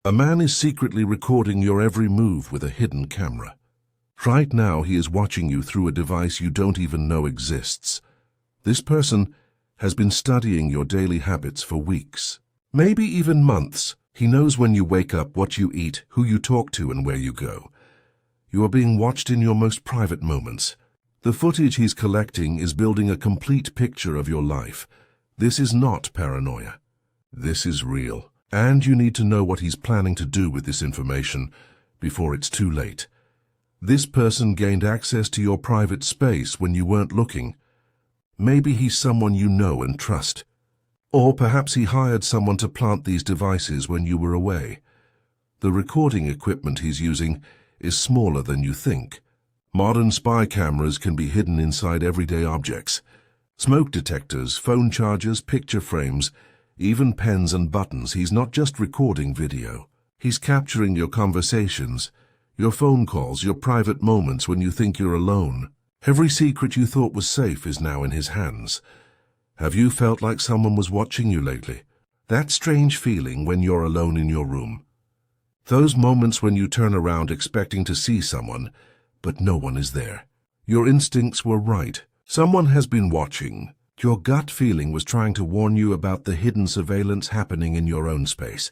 A man is secretly recording your every move with a hidden camera. Right now, he is watching you through a device you don't even know exists. This person has been studying your daily habits for weeks, maybe even months. He knows when you wake up, what you eat, who you talk to, and where you go. You are being watched in your most private moments. The footage he's collecting is building a complete picture of your life. This is not paranoia. This is real. And you need to know what he's planning to do with this information before it's too late. This person gained access to your private space when you weren't looking. Maybe he's someone you know and trust. Or perhaps he hired someone to plant these devices when you were away. The recording equipment he's using is smaller than you think. Modern spy cameras can be hidden inside everyday objects. Smoke detectors, phone chargers, picture frames, even pens and buttons. He's not just recording video. He's capturing your conversations, your phone calls, your private moments when you think you're alone. Every secret you thought was safe is now in his hands. Have you felt like someone was watching you lately? That strange feeling when you're alone in your room. Those moments when you turn around expecting to see someone, but no one is there. Your instincts were right. Someone has been watching. Your gut feeling was trying to warn you about the hidden surveillance happening in your own space.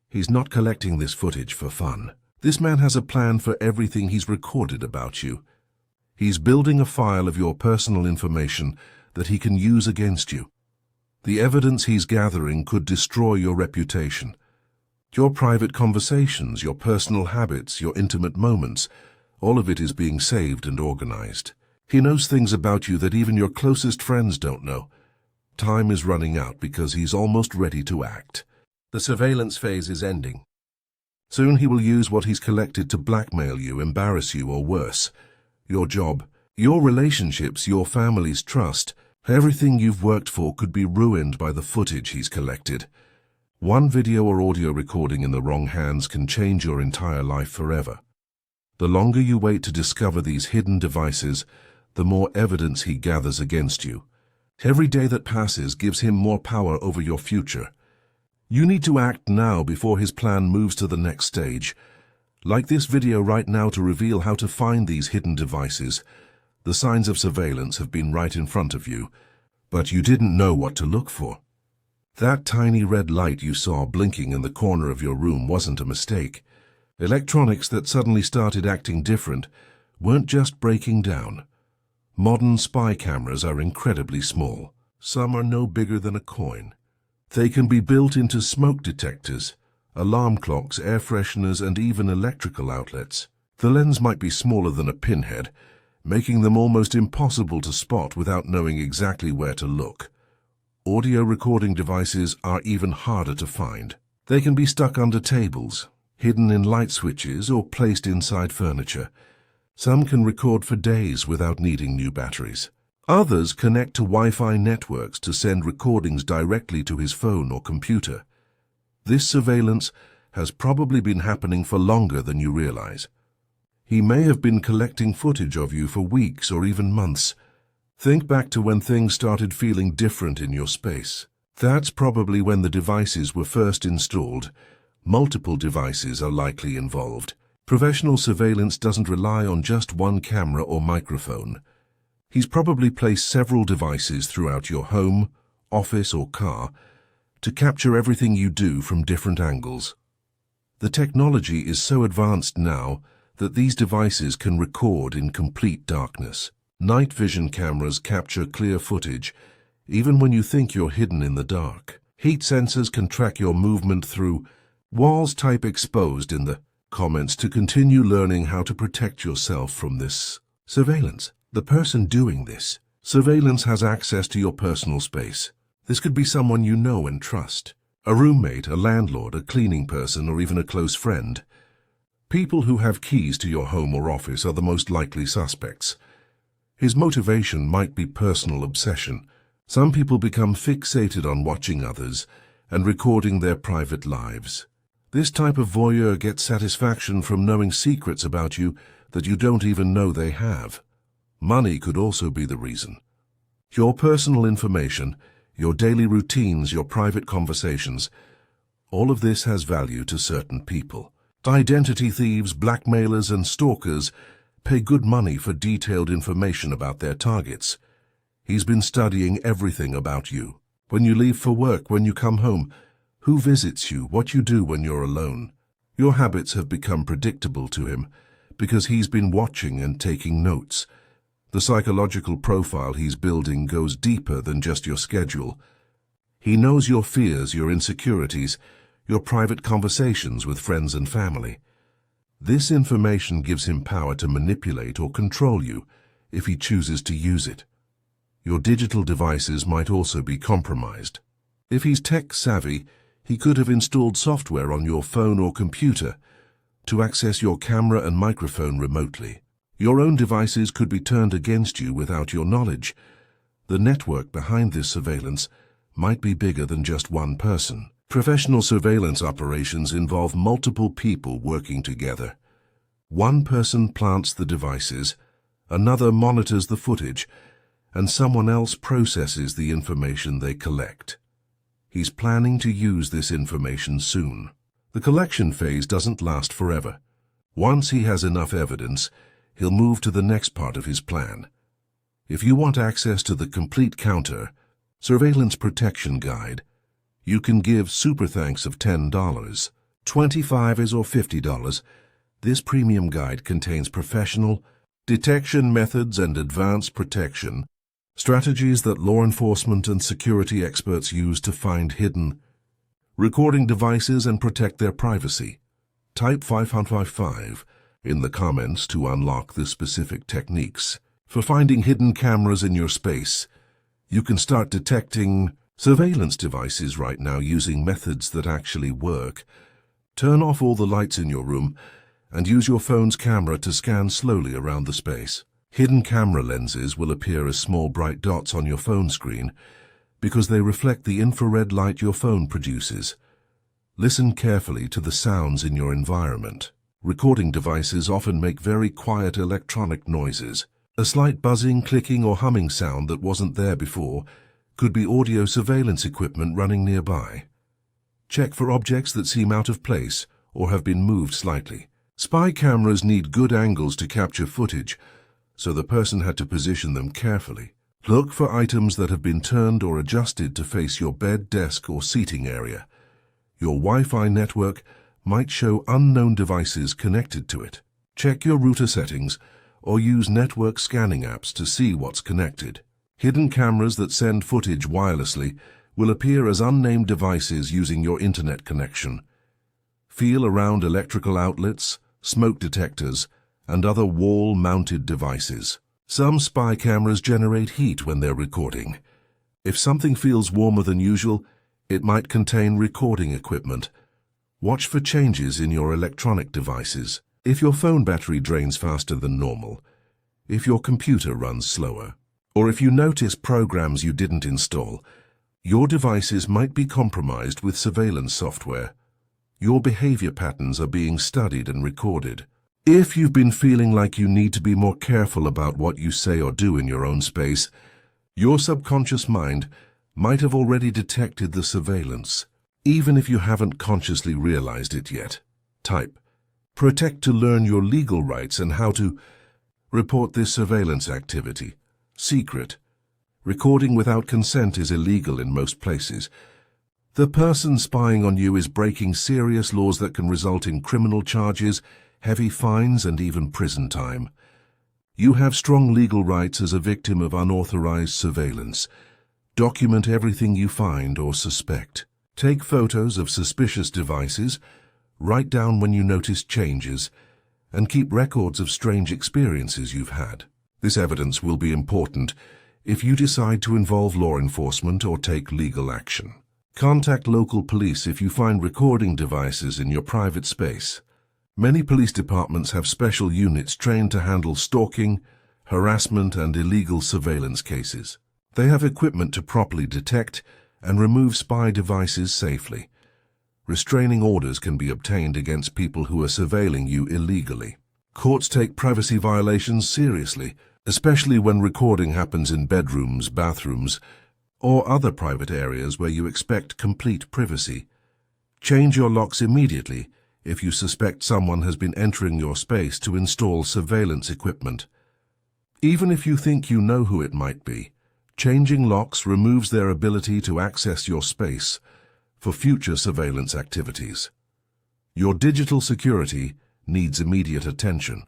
He's not collecting this footage for fun. This man has a plan for everything he's recorded about you. He's building a file of your personal information that he can use against you. The evidence he's gathering could destroy your reputation. Your private conversations, your personal habits, your intimate moments, all of it is being saved and organized. He knows things about you that even your closest friends don't know. Time is running out because he's almost ready to act. The surveillance phase is ending. Soon he will use what he's collected to blackmail you, embarrass you, or worse. Your job, your relationships, your family's trust, everything you've worked for could be ruined by the footage he's collected. One video or audio recording in the wrong hands can change your entire life forever. The longer you wait to discover these hidden devices, the more evidence he gathers against you. Every day that passes gives him more power over your future. You need to act now before his plan moves to the next stage. Like this video right now to reveal how to find these hidden devices. The signs of surveillance have been right in front of you, but you didn't know what to look for. That tiny red light you saw blinking in the corner of your room wasn't a mistake. Electronics that suddenly started acting different weren't just breaking down. Modern spy cameras are incredibly small. Some are no bigger than a coin. They can be built into smoke detectors, alarm clocks, air fresheners, and even electrical outlets. The lens might be smaller than a pinhead, making them almost impossible to spot without knowing exactly where to look. Audio recording devices are even harder to find. They can be stuck under tables, hidden in light switches, or placed inside furniture. Some can record for days without needing new batteries. Others connect to Wi-Fi networks to send recordings directly to his phone or computer. This surveillance has probably been happening for longer than you realize. He may have been collecting footage of you for weeks or even months. Think back to when things started feeling different in your space. That's probably when the devices were first installed. Multiple devices are likely involved. Professional surveillance doesn't rely on just one camera or microphone. He's probably placed several devices throughout your home, office, or car to capture everything you do from different angles. The technology is so advanced now that these devices can record in complete darkness. Night vision cameras capture clear footage, even when you think you're hidden in the dark. Heat sensors can track your movement through walls. Type exposed in the comments to continue learning how to protect yourself from this surveillance. The person doing this surveillance has access to your personal space. This could be someone you know and trust. A roommate, a landlord, a cleaning person, or even a close friend. People who have keys to your home or office are the most likely suspects. His motivation might be personal obsession. Some people become fixated on watching others and recording their private lives. This type of voyeur gets satisfaction from knowing secrets about you that you don't even know they have. Money could also be the reason. Your personal information, your daily routines, your private conversations, All of this has value to certain people. Identity thieves, blackmailers, and stalkers pay good money for detailed information about their targets. He's been studying everything about you. When you leave for work, when you come home, who visits you, what you do when you're alone. Your habits have become predictable to him because he's been watching and taking notes. The psychological profile he's building goes deeper than just your schedule. He knows your fears, your insecurities, your private conversations with friends and family. This information gives him power to manipulate or control you if he chooses to use it. Your digital devices might also be compromised. If he's tech-savvy, he could have installed software on your phone or computer to access your camera and microphone remotely. Your own devices could be turned against you without your knowledge. The network behind this surveillance might be bigger than just one person. Professional surveillance operations involve multiple people working together. One person plants the devices, another monitors the footage, and someone else processes the information they collect. He's planning to use this information soon. The collection phase doesn't last forever. Once he has enough evidence, he'll move to the next part of his plan. If you want access to the complete counter, Surveillance Protection Guide, you can give super thanks of $10, $25 or $50. This premium guide contains professional detection methods and advanced protection strategies that law enforcement and security experts use to find hidden recording devices and protect their privacy. Type 555 in the comments to unlock the specific techniques. For finding hidden cameras in your space, you can start detecting surveillance devices right now using methods that actually work. Turn off all the lights in your room and use your phone's camera to scan slowly around the space. Hidden camera lenses will appear as small bright dots on your phone screen because they reflect the infrared light your phone produces. Listen carefully to the sounds in your environment. Recording devices often make very quiet electronic noises. A slight buzzing, clicking, or humming sound that wasn't there before could be audio surveillance equipment running nearby. Check for objects that seem out of place or have been moved slightly. Spy cameras need good angles to capture footage, so the person had to position them carefully. Look for items that have been turned or adjusted to face your bed, desk, or seating area. Your Wi-Fi network might show unknown devices connected to it. Check your router settings or use network scanning apps to see what's connected. Hidden cameras that send footage wirelessly will appear as unnamed devices using your internet connection. Feel around electrical outlets, smoke detectors, and other wall-mounted devices. Some spy cameras generate heat when they're recording. If something feels warmer than usual, it might contain recording equipment. Watch for changes in your electronic devices. If your phone battery drains faster than normal, if your computer runs slower, or if you notice programs you didn't install, your devices might be compromised with surveillance software. Your behavior patterns are being studied and recorded. If you've been feeling like you need to be more careful about what you say or do in your own space, your subconscious mind might have already detected the surveillance, even if you haven't consciously realized it yet. Type protect to learn your legal rights and how to report this surveillance activity. Secret. Recording without consent is illegal in most places. The person spying on you is breaking serious laws that can result in criminal charges, heavy fines, and even prison time. You have strong legal rights as a victim of unauthorized surveillance. Document everything you find or suspect. Take photos of suspicious devices, write down when you notice changes, and keep records of strange experiences you've had. This evidence will be important if you decide to involve law enforcement or take legal action. Contact local police if you find recording devices in your private space. Many police departments have special units trained to handle stalking, harassment, and illegal surveillance cases. They have equipment to properly detect and remove spy devices safely. Restraining orders can be obtained against people who are surveilling you illegally. Courts take privacy violations seriously, especially when recording happens in bedrooms, bathrooms, or other private areas where you expect complete privacy. Change your locks immediately if you suspect someone has been entering your space to install surveillance equipment. Even if you think you know who it might be, changing locks removes their ability to access your space for future surveillance activities. Your digital security needs immediate attention.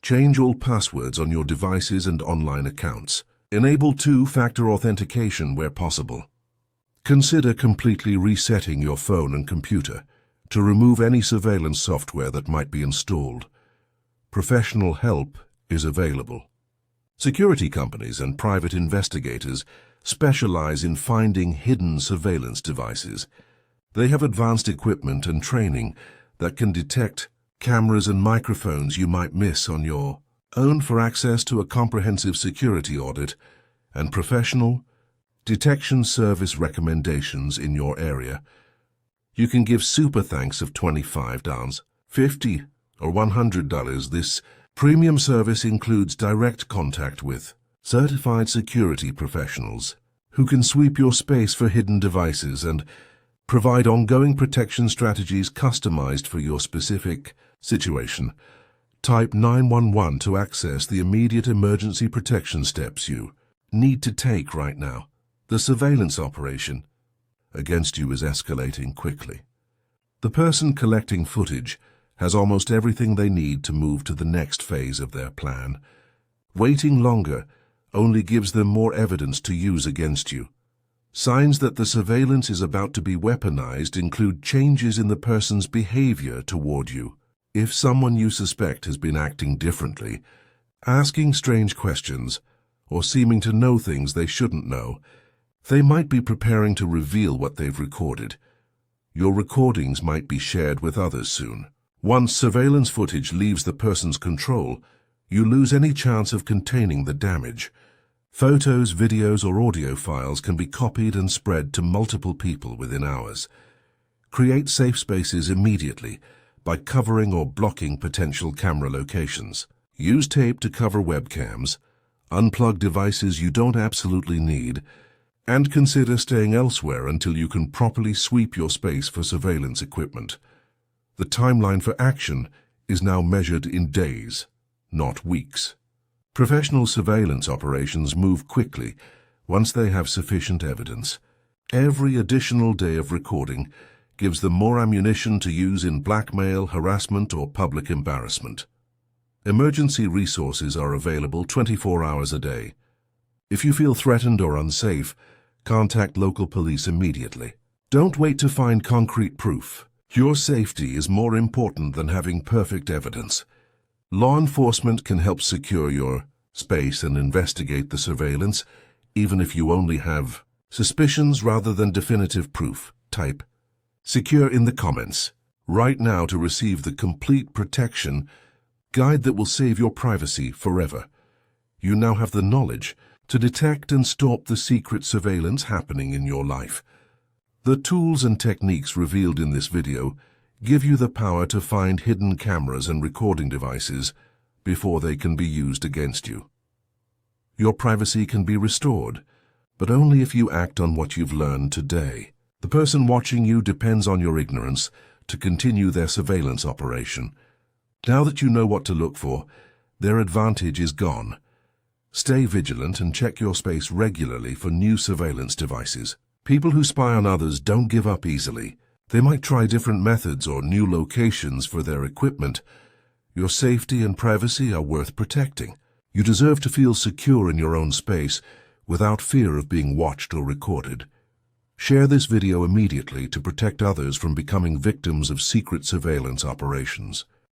Change all passwords on your devices and online accounts. Enable two-factor authentication where possible. Consider completely resetting your phone and computer to remove any surveillance software that might be installed. Professional help is available. Security companies and private investigators specialize in finding hidden surveillance devices. They have advanced equipment and training that can detect cameras and microphones you might miss on your own. For access to a comprehensive security audit and professional detection service recommendations in your area, you can give super thanks of $25, $50, or $100. This premium service includes direct contact with certified security professionals who can sweep your space for hidden devices and provide ongoing protection strategies customized for your specific situation. Type 911 to access the immediate emergency protection steps you need to take right now. The surveillance operation against you is escalating quickly. The person collecting footage has almost everything they need to move to the next phase of their plan. Waiting longer only gives them more evidence to use against you. Signs that the surveillance is about to be weaponized include changes in the person's behavior toward you. If someone you suspect has been acting differently, asking strange questions, or seeming to know things they shouldn't know, they might be preparing to reveal what they've recorded. Your recordings might be shared with others soon. Once surveillance footage leaves the person's control, you lose any chance of containing the damage. Photos, videos, or audio files can be copied and spread to multiple people within hours. Create safe spaces immediately by covering or blocking potential camera locations. Use tape to cover webcams, unplug devices you don't absolutely need, and consider staying elsewhere until you can properly sweep your space for surveillance equipment. The timeline for action is now measured in days, not weeks. Professional surveillance operations move quickly once they have sufficient evidence. Every additional day of recording gives them more ammunition to use in blackmail, harassment, or public embarrassment. Emergency resources are available 24 hours a day. If you feel threatened or unsafe, contact local police immediately. Don't wait to find concrete proof. Your safety is more important than having perfect evidence. Law enforcement can help secure your space and investigate the surveillance, even if you only have suspicions rather than definitive proof. Type "secure" in the comments right now to receive the complete protection guide that will save your privacy forever. You now have the knowledge to detect and stop the secret surveillance happening in your life. The tools and techniques revealed in this video give you the power to find hidden cameras and recording devices before they can be used against you. Your privacy can be restored, but only if you act on what you've learned today. The person watching you depends on your ignorance to continue their surveillance operation. Now that you know what to look for, their advantage is gone. Stay vigilant and check your space regularly for new surveillance devices. People who spy on others don't give up easily. They might try different methods or new locations for their equipment. Your safety and privacy are worth protecting. You deserve to feel secure in your own space without fear of being watched or recorded. Share this video immediately to protect others from becoming victims of secret surveillance operations.